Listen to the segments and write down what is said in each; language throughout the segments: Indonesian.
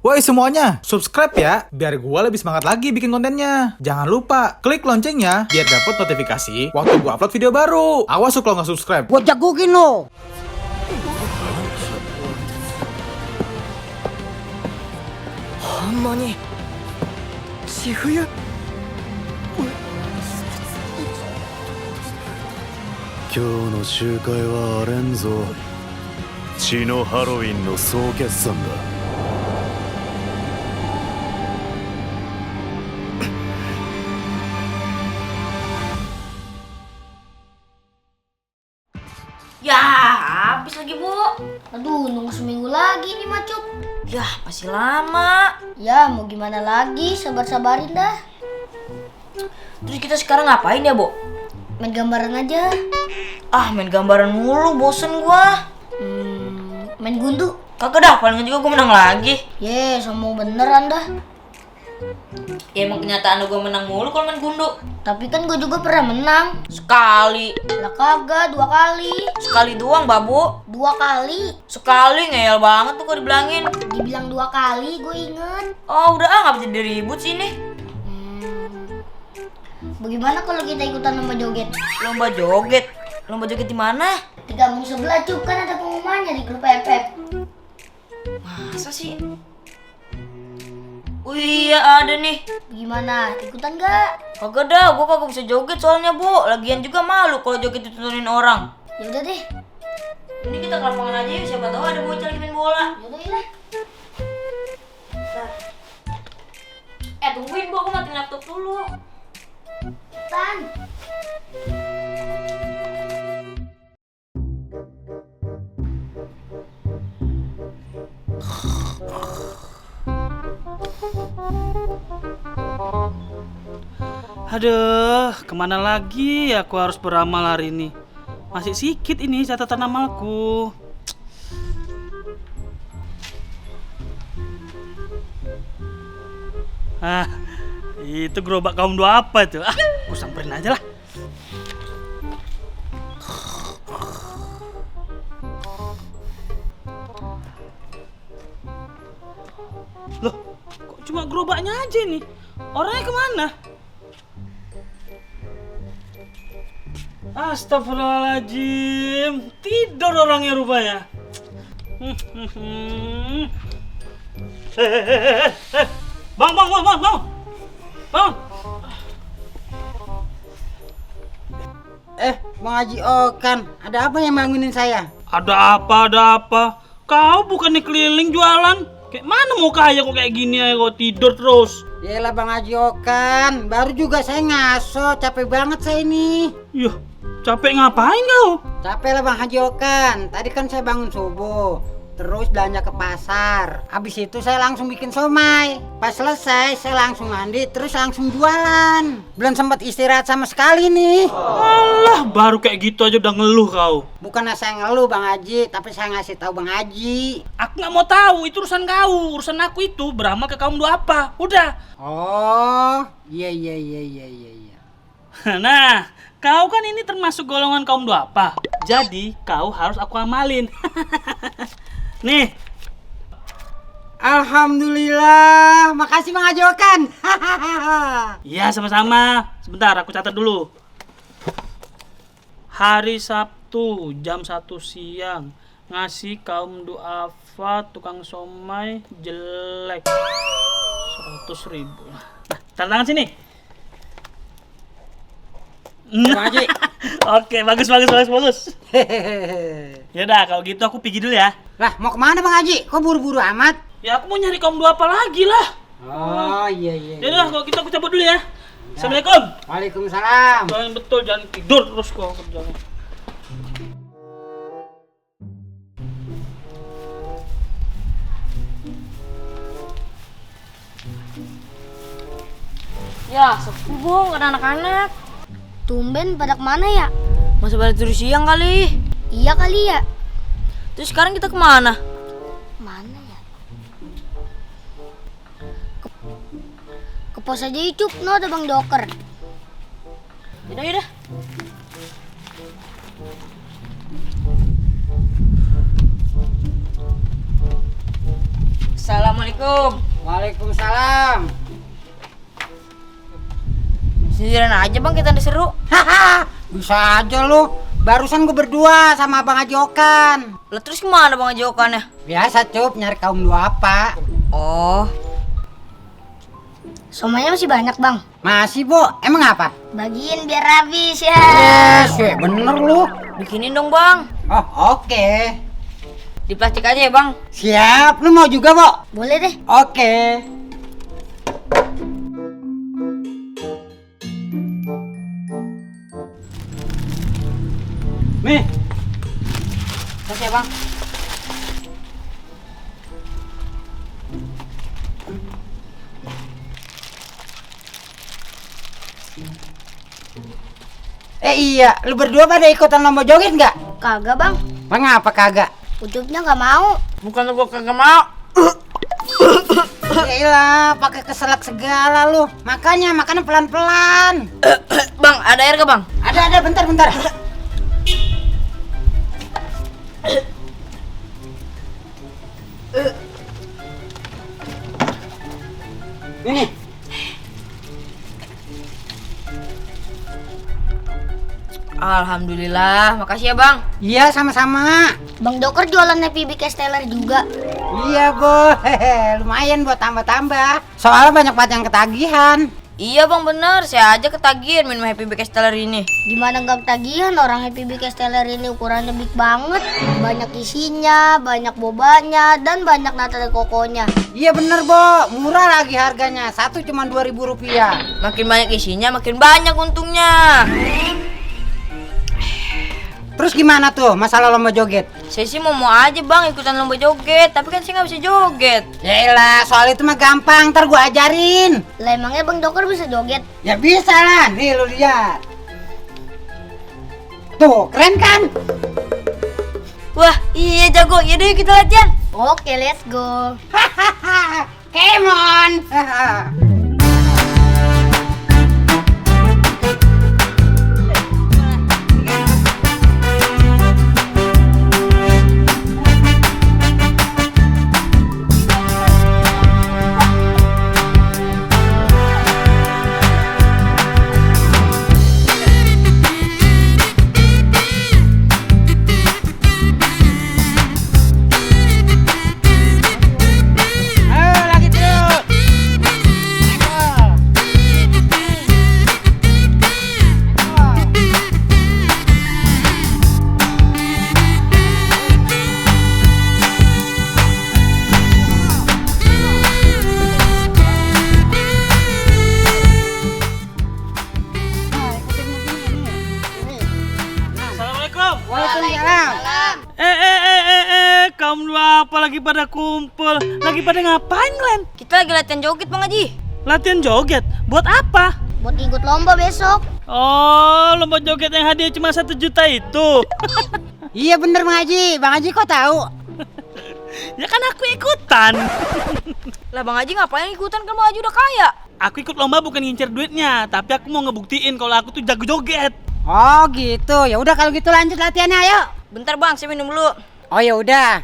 Woi semuanya, subscribe ya, biar gue lebih semangat lagi bikin kontennya. Jangan lupa, klik loncengnya, biar dapat notifikasi waktu gue upload video baru. Awas lo nggak subscribe. Gua jagokin lo. Honmani Shifuya? 今日の集会は荒れんぞ。血のハロウィンの総決算だ。Ya, habis lagi, Bu. Aduh, nunggu seminggu lagi nih Macup. Ya, masih lama. Ya, mau gimana lagi, sabar-sabarin dah. Terus kita sekarang ngapain ya, Bu? Main gambaran aja. Ah, main gambaran mulu, bosen gua. Main gundu. Kagak dah, paling juga gua menang lagi. Ye, sombong beneran dah. Ya emang kenyataan gua menang mulu kalau main gundu. Tapi kan gue juga pernah menang. Sekali. Lah kagak, 2 kali. Sekali doang, Babu. 2 kali. Sekali ngeyel banget tuh gua dibilangin. Dibilang 2 kali, gue inget. Oh, udah nggak bisa diribut sih ini. Bagaimana kalau kita ikutan lomba joget? Lomba joget. Lomba joget di mana? Di kampung sebelah Cup, kan ada pengumumannya di grup FF. Masa sih? Oh iya ada nih. Gimana? Ikutan gak? Kagak dah, gua kagak bisa joget soalnya, Bu. Lagian juga malu kalau joget ditontonin orang. Ya udah deh. Ini kita ke lapangan aja yuk, siapa tahu ada bocah lagi main bola. Ya udah ya. Tungguin, Bu, aku matiin laptop dulu. Tan. Aduh, kemana lagi aku harus beramal hari ini? Masih sedikit ini catatan amalku. Ah, itu gerobak kaum dua apa itu? Ah, aku samperin aja lah. Loh, kok cuma gerobaknya aja nih? Orangnya kemana? Astagfirullahaladzim, tidur orangnya rupanya. Bang. Bang Haji Okan, ada apa yang bangunin saya? Ada apa? Kau bukannya keliling jualan? Kayak mana mau kaya kok kayak gini aja kok tidur terus? Yelah Bang Haji Okan, baru juga saya ngaso, capek banget saya ini. Yuh, capek ngapain kau? Capek lah Bang Haji Okan, tadi kan saya bangun subuh, terus belanja ke pasar. Habis itu saya langsung bikin somai. Pas selesai saya langsung mandi, terus langsung jualan. Belum sempat istirahat sama sekali nih. Alah, baru kayak gitu aja udah ngeluh kau. Bukannya saya ngeluh Bang Haji, tapi saya ngasih tahu Bang Haji. Aku nggak mau tahu, itu urusan kau. Urusan aku itu beramal ke kaum dua apa? Udah. Oh, iya. Nah, kau kan ini termasuk golongan kaum dua apa. Jadi kau harus aku amalin. Nih. Alhamdulillah, makasih Bang Haji Okan. Iya, sama-sama. Sebentar, aku catat dulu. Hari Sabtu jam 1 siang ngasih kaum duafa tukang somai jelek 100.000. Nah, tanda tangan sini. Bang Haji. Oke, bagus. Yaudah, kalau gitu aku pergi dulu ya. Lah, mau kemana Bang Haji? Kok buru-buru amat? Ya aku mau nyari kaum dua apa lagi lah. Oh, iya. Yaudah, kalau gitu aku cabut dulu ya. Assalamualaikum. Waalaikumsalam. Jangan betul, jangan tidur terus kau kerjanya. Ya, sepi, Bu, nggak ada anak-anak. Tumben pada kemana ya? Masa balik tidur siang kali. Iya kali ya. Terus sekarang kita kemana? Mana ya? Ke pos aja Cup, no ada Bang Doker. Yaudah. Assalamualaikum Assalamualaikum. Waalaikumsalam. Sendirian aja bang kita diseru. Haha, bisa aja lu. Barusan gue berdua sama Abang Haji Okan. Lah terus kemana bang ajokannya? Biasa cup, nyari kaum dua apa? Oh, Somaynya masih banyak bang. Masih, Bo. Emang apa? Bagiin biar habis ya. Yes, bener lu. bikinin dong bang. Oh, oke. Di plastik aja ya bang. Siap. Lu mau juga, Bo? Boleh deh. Oke. Nih. Terus ya bang. Iya, lu berdua pada ikutan lomba joget nggak? Kagak bang. Mengapa kagak? Ucupnya nggak mau. Bukan gua kagak mau. Yaelah, pakai keselak segala lu. Makanya makannya pelan-pelan. Bang, ada air gak bang? Ada, bentar. Ini. Alhamdulillah, makasih ya bang. Iya, sama-sama. Bang Doker jualan Happy Big Esteller juga. Iya, Bo. Lumayan buat tambah-tambah. Soalnya banyak banget yang ketagihan. Iya bang bener, saya aja ketagihan minum Happy Big Esteller ini. Gimana nggak ketagihan, orang Happy Big Esteller ini ukurannya big banget. Banyak isinya, banyak bobanya, dan banyak nata dan kokonya. Iya bener, Bo. Murah lagi harganya. Satu cuma Rp2.000. Makin banyak isinya, makin banyak untungnya. Terus gimana tuh masalah lomba joget? Saya sih mau aja bang ikutan lomba joget, tapi kan saya nggak bisa joget. Yaelah, soal itu mah gampang. Ntar gua ajarin. Lah emangnya Bang Doker bisa joget? Ya bisa lah. Nih, lu lihat. Tuh, keren kan? Wah iya jago, yaudah yuk kita latihan. Oke, let's go. Hahaha. Come on. Lagi terus. Assalamualaikum. Waalaikumsalam. Kaum dua apa lagi pada kumpul? Lagi pada ngapain, Glenn? Kita lagi latihan joget bang Haji. Latihan joget? Buat apa? Buat ikut lomba besok. Oh, lomba joget yang hadiah cuma 1 juta itu. Iya bener, Bang Haji. Bang Haji kok tahu? Ya kan aku ikutan. Lah bang Haji ngapain ikutan kan bang Haji udah kaya. Aku ikut lomba bukan ngincer duitnya, tapi aku mau ngebuktiin kalau aku tuh jago joget. Oh gitu. Ya udah kalau gitu lanjut latihannya, ayo. Bentar bang, saya minum dulu. Oh ya udah.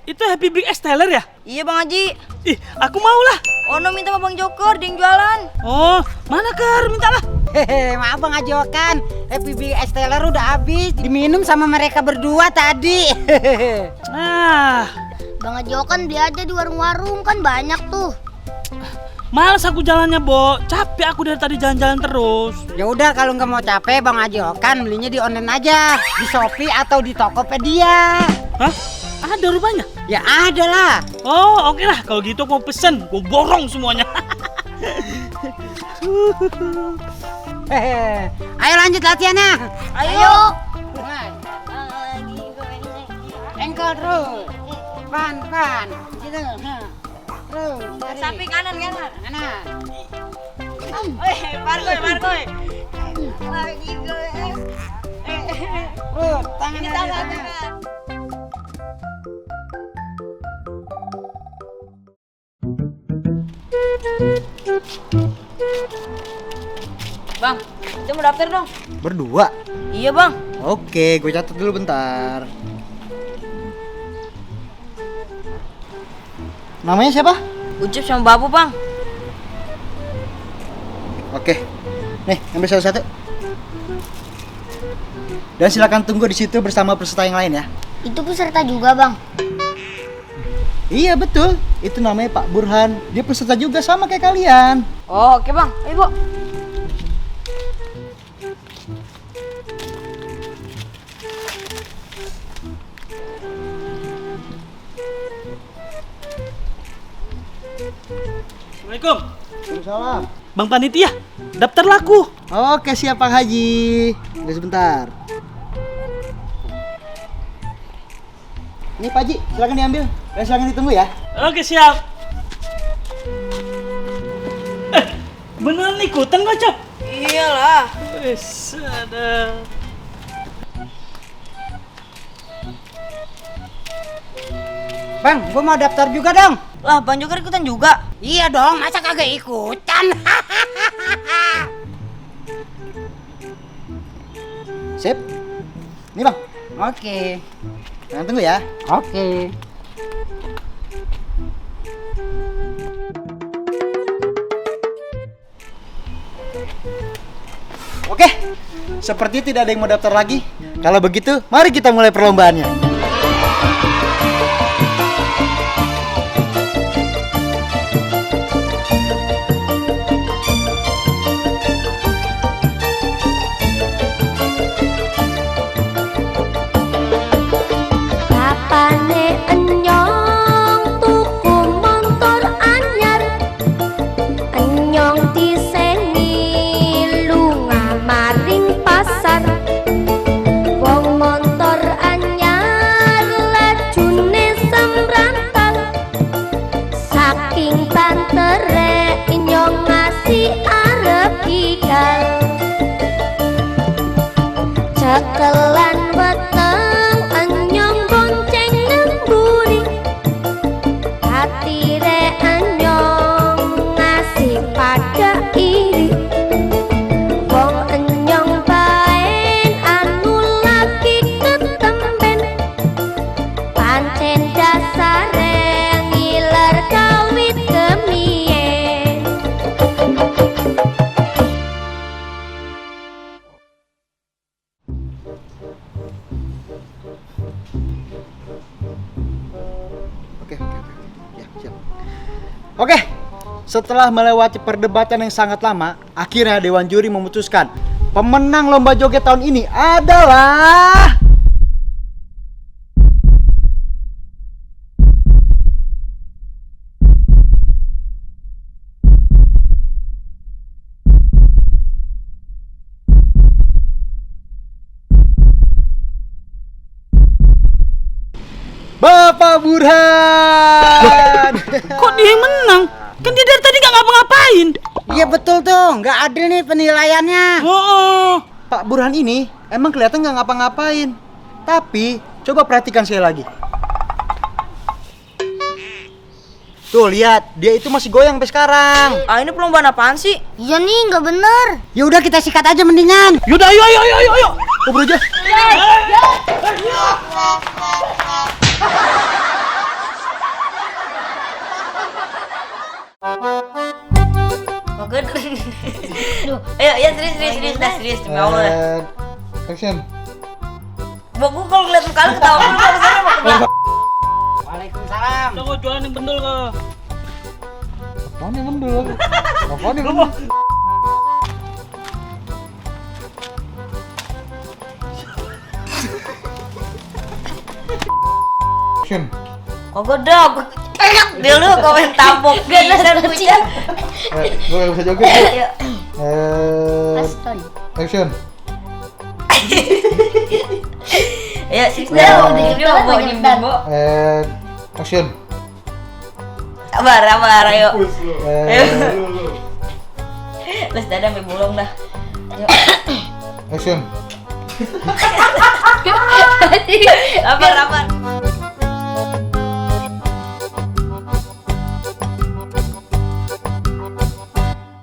Itu Happy Big Esteller ya? Iya bang Haji. Ih, aku mau lah. Ono minta sama bang Joker, dia yang jualan. Oh, mana Kar? Mintalah. Hehe, maaf Bang Haji Okan. Happy Big Esteller udah habis diminum sama mereka berdua tadi. Hehehe. Ah, Bang Haji Okan beli aja di warung-warung, kan banyak tuh. males aku jalannya, Bo. Capek aku dari tadi jalan-jalan terus. Ya udah kalau nggak mau capek Bang Haji Okan belinya di online aja, di Shopee atau di Tokopedia. Hah? Ada rupanya? Ya ada lah. Oh, oke lah. Kalau gitu aku mau pesen. Gue borong semuanya. Hehe. Ayo lanjut latihannya. Ayo. Mulai. Engkel terus. Pan. Gitu. Nah. Terus. tarik. Samping kanan. Kanan. Margoy. Terus. Tangan. Bang, kita mau daftar dong. Berdua. Iya bang. Oke, gue catat dulu bentar. Namanya siapa? Ucup sama Babu, Bang. Oke. Nih, ambil satu-satu. Dan silakan tunggu di situ bersama peserta yang lain ya. Itu peserta juga, Bang. Iya betul, itu namanya Pak Burhan. Dia peserta juga sama kayak kalian. Oh, oke, Bang. Ayo, Bu. Assalamualaikum. Waalaikumsalam. Bang Panitia, daftar laku. Oke siap Pak Haji. Tunggu sebentar. Ini Pak Haji, silakan diambil. Dan silakan ditunggu ya. Oke, siap. Beneran ikutan gak, Cok? Iyalah. Wes, ada. Bang, gua mau daftar juga dong. Lah, Bang Joker ikutan juga. Iya dong, masa kagak ikutan? Sip. Nih Bang. Oke. Jangan tunggu ya. Oke. Oke. Seperti tidak ada yang mau daftar lagi. Kalau begitu, mari kita mulai perlombaannya. Kapane enyong tuku motor anyar, enyong disengi lunga maring pasar. Wong motor anyar lajune sembrantal, saking bantere enyong ngasih arep igal. Cekelan weteng enyong bonceng nemburi, hatire enyong ngasih pada iri. Wong enyong baen anu lagi ketemben, pancen dasare ngiler kawit kemien. Oke. Ya, siap. Oke. Setelah melewati perdebatan yang sangat lama, akhirnya Dewan Juri memutuskan pemenang lomba joget tahun ini adalah Bapak Burhan. Kok dia yang menang? Kan dia dari tadi gak ngapa-ngapain. Iya betul tuh, nggak adil nih penilaiannya. Oh, Pak Burhan ini emang kelihatan nggak ngapa-ngapain. Tapi coba perhatikan sekali lagi. Tuh lihat, dia itu masih goyang sampai sekarang. Ah, ini perlombaan apaan sih? Iya nih, nggak bener. Ya udah kita sikat aja mendingan. yaudah, ayo. Ngobrol aja. Oke. Ayo, ya serius, dah serius demi Allah. Action. Gua kalau ngeliat muka lu ketawa mulu gua kesana mau ke belakang. Waalaikumsalam. udah kok jualan yang bendel kok. Apaan yang ngendul? Apaan yang ngendul? Action. Kagak dah, gua enak dia lu komen tampok bisa punya. Gue gak bisa joget. Ayo. Aston. Action. Ayo, serius dah, ini mau bawa nyembung, Bo. Action. Sabar, ayo. Ayo. Terus dadah sampai bolong dah. Ayo. Action. Sabar.